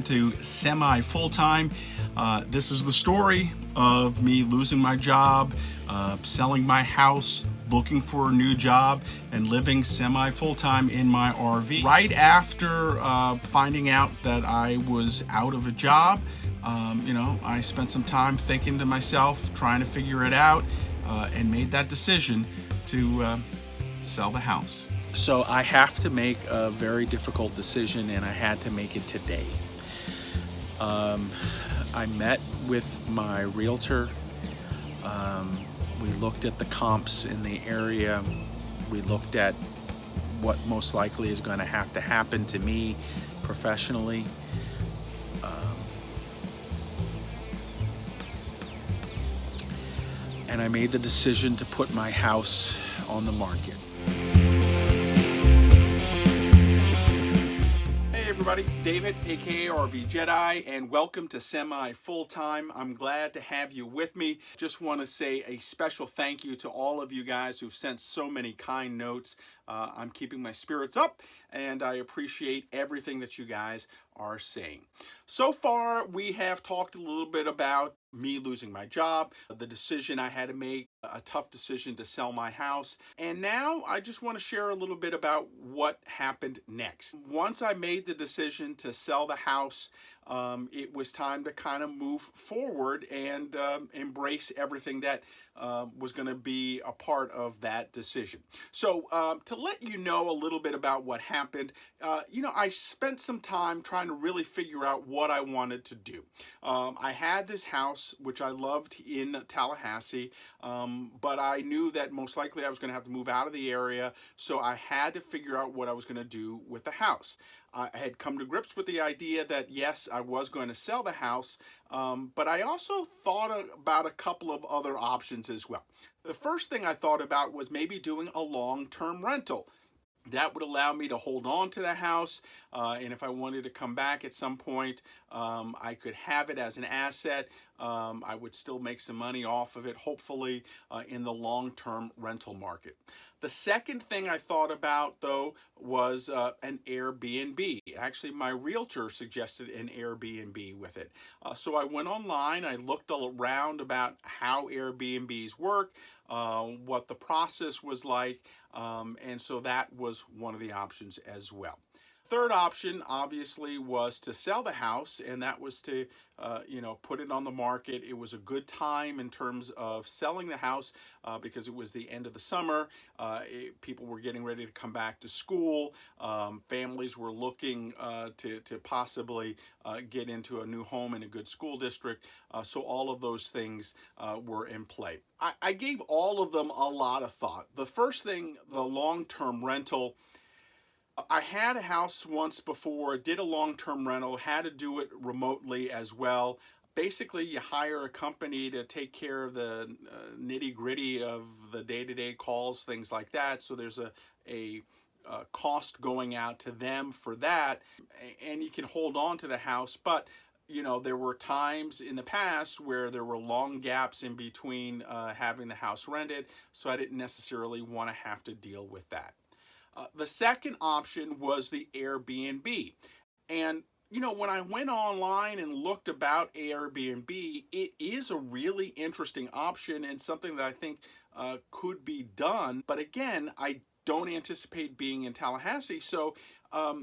to semi full-time. This is the story of me losing my job, selling my house, looking for a new job, and living semi full-time in my RV. Right after finding out that I was out of a job, I spent some time thinking to myself, trying to figure it out, and made that decision to sell the house. So I have to make a very difficult decision, and I had to make it today. I met with my realtor. We looked at the comps in the area. We looked at what most likely is going to have to happen to me professionally. And I made the decision to put my house on the market. Hey everybody, David, aka RVJedeye, and welcome to Semi Full-Time. I'm glad to have you with me. Just want to say a special thank you to all of you guys who've sent so many kind notes. I'm keeping my spirits up, and I appreciate everything that you guys are saying. So far, we have talked a little bit about me losing my job, the decision I had to make, a tough decision to sell my house, and now I just want to share a little bit about what happened next. Once I made the decision to sell the house, it was time to kind of move forward and embrace everything that was going to be a part of that decision. So to let you know a little bit about what happened, I spent some time trying to really figure out what I wanted to do. I had this house, which I loved, in Tallahassee, but I knew that most likely I was going to have to move out of the area, so I had to figure out what I was going to do with the house. I had come to grips with the idea that yes, I was going to sell the house, but I also thought about a couple of other options as well. The first thing I thought about was maybe doing a long-term rental. That would allow me to hold on to the house, and if I wanted to come back at some point, I could have it as an asset. I would still make some money off of it, hopefully, in the long-term rental market. The second thing I thought about, though, was an Airbnb. Actually, my realtor suggested an Airbnb with it. So I went online, I looked around about how Airbnbs work, what the process was like, and so that was one of the options as well. Third option, obviously, was to sell the house, and that was to, put it on the market. It was a good time in terms of selling the house because it was the end of the summer. People were getting ready to come back to school. Families were looking to possibly get into a new home in a good school district. So all of those things were in play. I gave all of them a lot of thought. The first thing, the long-term rental, I had a house once before, did a long-term rental, had to do it remotely as well. Basically, you hire a company to take care of the nitty-gritty of the day-to-day calls, things like that. So there's a cost going out to them for that, and you can hold on to the house. But there were times in the past where there were long gaps in between having the house rented, so I didn't necessarily want to have to deal with that. The second option was the Airbnb. And, when I went online and looked about Airbnb, it is a really interesting option and something that I think could be done. But again, I don't anticipate being in Tallahassee. So, I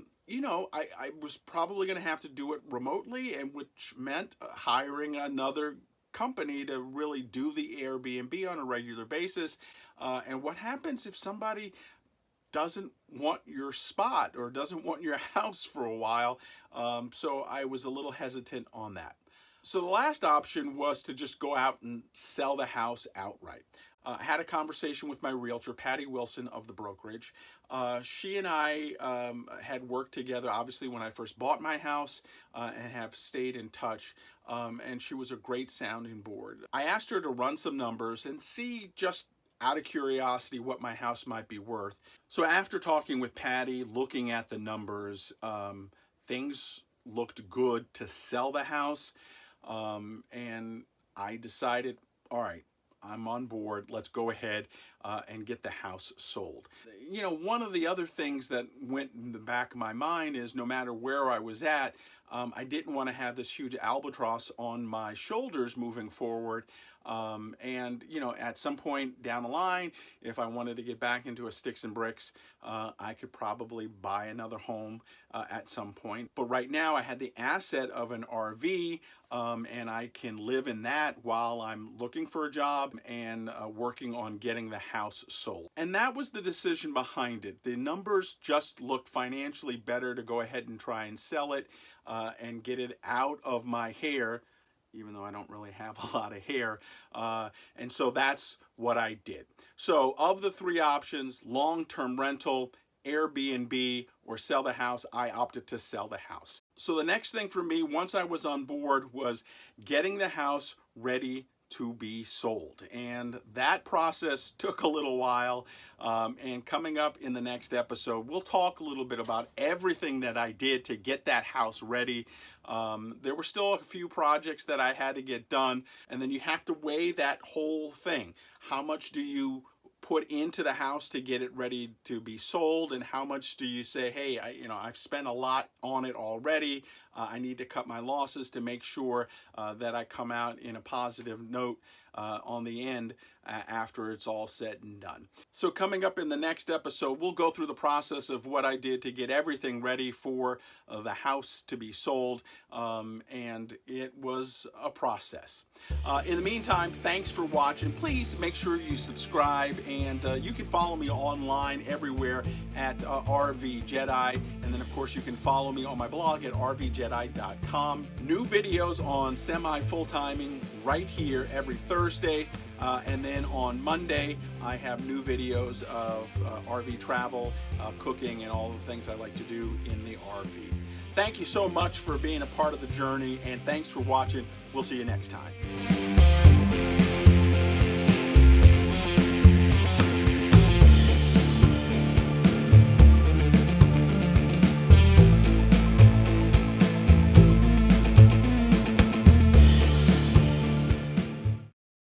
was probably going to have to do it remotely, and which meant hiring another company to really do the Airbnb on a regular basis. And what happens if somebody doesn't want your spot or doesn't want your house for a while? So I was a little hesitant on that. So the last option was to just go out and sell the house outright. I had a conversation with my realtor, Patty Wilson of the Brokerage. She and I had worked together, obviously, when I first bought my house, and have stayed in touch. And she was a great sounding board. I asked her to run some numbers and see, just out of curiosity, what my house might be worth. So after talking with Patty, looking at the numbers, things looked good to sell the house. And I decided, all right, I'm on board. Let's go ahead and get the house sold. You know, one of the other things that went in the back of my mind is no matter where I was at, I didn't want to have this huge albatross on my shoulders moving forward. And, you know, at some point down the line, if I wanted to get back into a sticks and bricks, I could probably buy another home at some point. But right now I had the asset of an RV, and I can live in that while I'm looking for a job and working on getting the house sold. And that was the decision behind it. The numbers just looked financially better to go ahead and try and sell it and get it out of my hair, even though I don't really have a lot of hair. And so that's what I did. So of the three options, long-term rental, Airbnb, or sell the house, I opted to sell the house. So the next thing for me, once I was on board, was getting the house ready to be sold. And that process took a little while. And coming up in the next episode, we'll talk a little bit about everything that I did to get that house ready. There were still a few projects that I had to get done. And then you have to weigh that whole thing. How much do you put into the house to get it ready to be sold, and how much do you say, hey, I've spent a lot on it already. I need to cut my losses to make sure that I come out in a positive note on the end after it's all said and done. So coming up in the next episode, we'll go through the process of what I did to get everything ready for the house to be sold, and it was a process. In the meantime, thanks for watching. Please make sure you subscribe, and you can follow me online everywhere at RVJedeye, and then of course you can follow me on my blog at RVJedeye.com. New videos on semi-full-timing right here every Thursday. And then on Monday, I have new videos of RV travel, cooking, and all the things I like to do in the RV. Thank you so much for being a part of the journey, and thanks for watching. We'll see you next time.